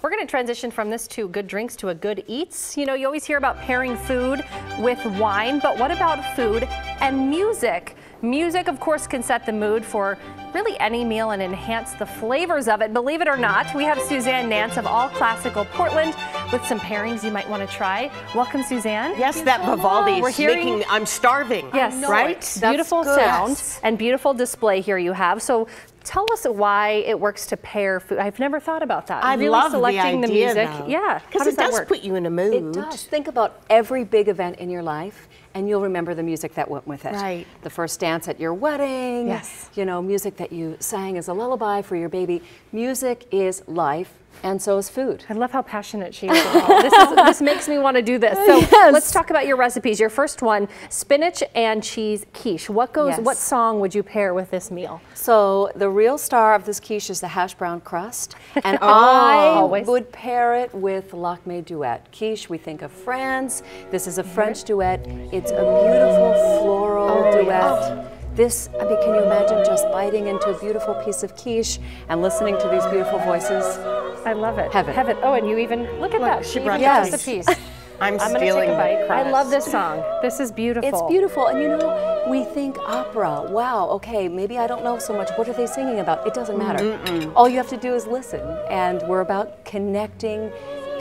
we're going to transition from this to good drinks to a good eats. You know, you always hear about pairing food with wine, but what about food and music? Music, of course, can set the mood for really any meal and enhance the flavors of it. Believe it or not, we have Suzanne Nance of All Classical Portland with some pairings you might want to try. Welcome, Suzanne. Yes, that Vivaldi We're is hearing, making, I'm starving. Yes, right? Beautiful sound and beautiful display here you have. So tell us why it works to pair food. I've never thought about that. I really love selecting the music. though. Yeah, because it does put you in a mood. It does. Think about every big event in your life, and you'll remember the music that went with it. Right. The first dance at your wedding. Yes. You know, music that you sang as a lullaby for your baby. Music is life, and so is food. I love how passionate she is about all. This makes me want to do this. So let's talk about your recipes. Your first one, spinach and cheese quiche. What song would you pair with this meal? So the real star of this quiche is the hash brown crust, and I would pair it with Lacme duet. Quiche, we think of France. This is a French duet. It's a beautiful floral duet. This, I mean, can you imagine just biting into a beautiful piece of quiche and listening to these beautiful voices? I love it. Heaven. Heaven. Oh, and you even, look at that. She brought the piece. I'm gonna stealing take a bite. crust. I love this song. This is beautiful. It's beautiful, and you know, we think opera. Wow, okay, maybe I don't know so much. What are they singing about? It doesn't matter. All you have to do is listen, and we're about connecting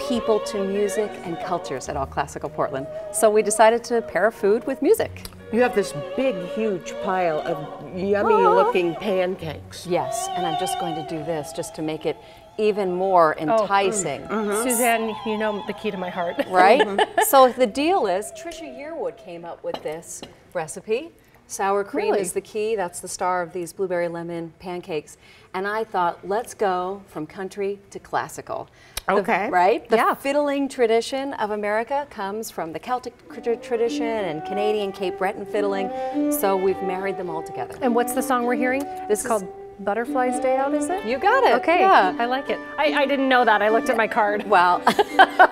people to music and cultures at All Classical Portland. So we decided to pair food with music. You have this big, huge pile of yummy-looking pancakes. Yes, and I'm just going to do this just to make it even more enticing. Suzanne, you know the key to my heart. Right? So the deal is, Trisha Yearwood came up with this recipe. Sour cream is the key. That's the star of these blueberry lemon pancakes. And I thought, let's go from country to classical. Okay. Right? The fiddling tradition of America comes from the Celtic tradition and Canadian Cape Breton fiddling. So we've married them all together. And what's the song we're hearing? This is called Butterfly's Day Out, is it? You got it. Okay, Yeah. I like it. I didn't know that. I looked at my card. Well,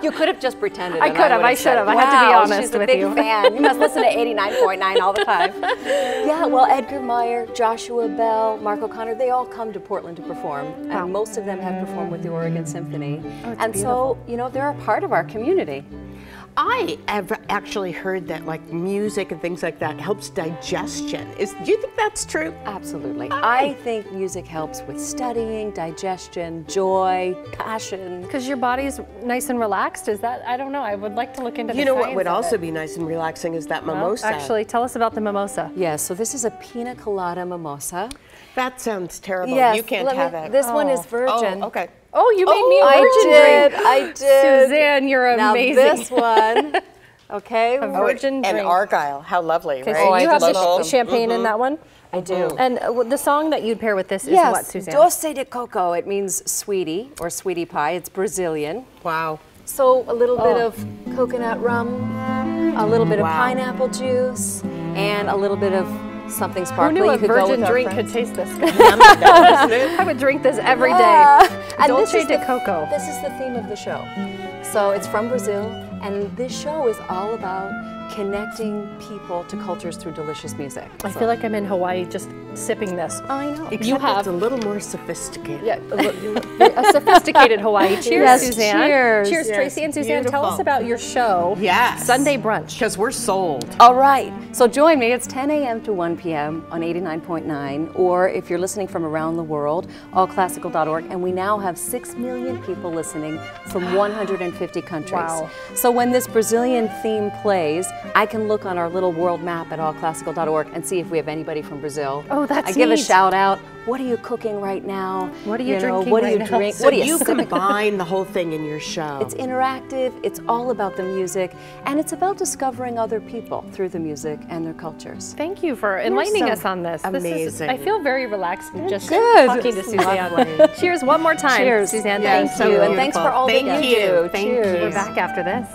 you could have just pretended. I could have. I should have. I had to be honest she's a with big you. fan. You must listen to 89.9 all the time. Yeah, well, Edgar Meyer, Joshua Bell, Mark O'Connor, they all come to Portland to perform. And most of them have performed with the Oregon Symphony. And beautiful. So, you know, they're a part of our community. I have actually heard that like music and things like that helps digestion. Do you think that's true? Absolutely. I think music helps with studying, digestion, joy, passion. Because your body's nice and relaxed, is that? I don't know. I would like to look into the You know what science would of also it. be nice and relaxing is that Well, mimosa. actually, tell us about the mimosa. Yes, so this is a pina colada mimosa. That sounds terrible. Yes, You can't have it. This one is virgin. Oh, okay. Oh, you made me a virgin drink. I did. Suzanne, you're Now amazing. this one, okay. A virgin drink. And Argyle, how lovely, right? So you have the Local. champagne in that one? I do. And the song that you'd pair with this is what, Suzanne? Doce de coco. It means sweetie or sweetie pie. It's Brazilian. Wow. So a little bit of coconut rum, a little bit of pineapple juice, and a little bit of something sparkling. Who knew you a could go virgin with drink our could friends. taste this good? I would drink this every day. And Dolce this is de coco. This is the theme of the show. So it's from Brazil, and this show is all about connecting people to cultures through delicious music. I feel like I'm in Hawaii just sipping this. I know. Except it's a little more sophisticated. Yeah, a sophisticated Hawaii. Cheers, Yes, Suzanne. cheers. Cheers, Yes, Tracy and Suzanne. Tell us beautiful. about your show. Yes. Sunday brunch. Because we're sold. All right. So join me. It's 10 a.m. to 1 p.m. on 89.9, or if you're listening from around the world, allclassical.org. And we now have 6 million people listening from 150 countries. Wow. So when this Brazilian theme plays, I can look on our little world map at allclassical.org and see if we have anybody from Brazil. Oh, that's I give a neat. shout out. What are you cooking right now? What are you drinking What do right you now? drink? So What do you sipping? combine the whole thing in your show. It's interactive, it's all about the music, and it's about discovering other people through the music and their cultures. Thank you for enlightening so us on this. amazing. I feel very relaxed just Good. talking to Suzanne. Lovely. Cheers one more time. Cheers. Suzanne, Yes, thank so you. beautiful. And thanks for all that Thank you you. do. Thank Cheers. you. We're back after this.